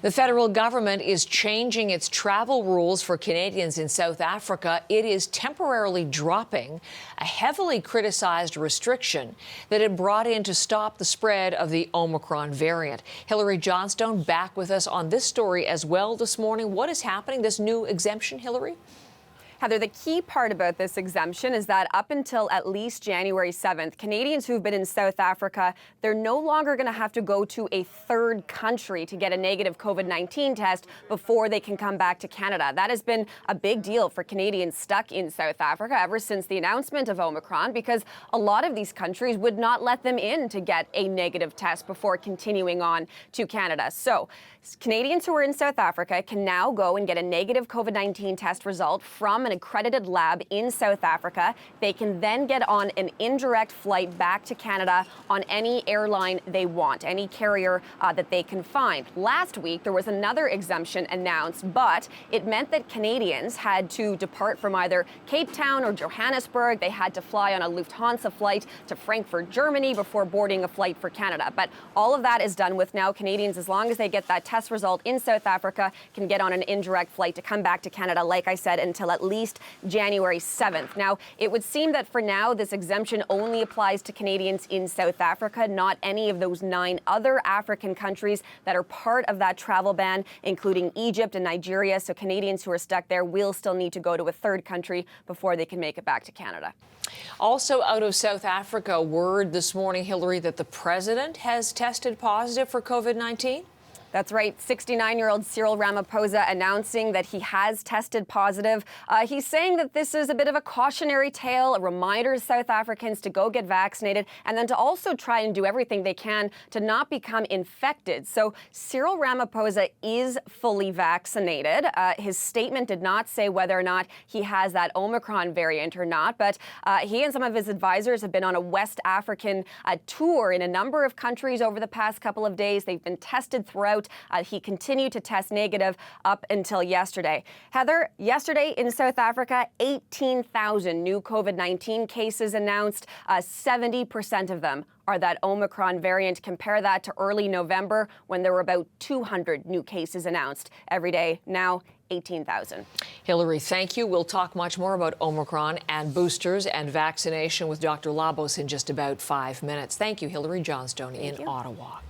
The federal government is changing its travel rules for Canadians in South Africa. It is temporarily dropping a heavily criticized restriction that it brought in to stop the spread of the Omicron variant. Hilary Johnstone back with us on this story as well this morning. What is happening, this new exemption, Hilary? Heather, the key part about this exemption is that up until at least January 7th, Canadians who've been in South Africa, they're no longer going to have to go to a third country to get a negative COVID-19 test before they can come back to Canada. That has been a big deal for Canadians stuck in South Africa ever since the announcement of Omicron, because a lot of these countries would not let them in to get a negative test before continuing on to Canada. So Canadians who are in South Africa can now go and get a negative COVID-19 test result from an accredited lab in South Africa. They can then get on an indirect flight back to Canada on any airline they want, any carrier that they can find. Last week, there was another exemption announced, but it meant that Canadians had to depart from either Cape Town or Johannesburg. They had to fly on a Lufthansa flight to Frankfurt, Germany before boarding a flight for Canada. But all of that is done with now. Canadians, as long as they get that test result in South Africa, can get on an indirect flight to come back to Canada, like I said, until at least January 7th. Now, it would seem that for now, this exemption only applies to Canadians in South Africa, not any of those 9 other African countries that are part of that travel ban, including Egypt and Nigeria. So Canadians who are stuck there will still need to go to a third country before they can make it back to Canada. Also out of South Africa, word this morning, Hilary, that the president has tested positive for COVID-19? That's right. 69-year-old Cyril Ramaphosa announcing that he has tested positive. He's saying that this is a bit of a cautionary tale, a reminder to South Africans to go get vaccinated and then to also try and do everything they can to not become infected. So Cyril Ramaphosa is fully vaccinated. His statement did not say whether or not he has that Omicron variant or not, but he and some of his advisors have been on a West African tour in a number of countries over the past couple of days. They've been tested throughout. He continued to test negative up until yesterday. Heather, yesterday in South Africa, 18,000 new COVID-19 cases announced. 70% of them are that Omicron variant. Compare that to early November when there were about 200 new cases announced every day. Now, 18,000. Hilary, thank you. We'll talk much more about Omicron and boosters and vaccination with Dr. Labos in just about 5 minutes. Thank you, Hilary Johnstone in Ottawa.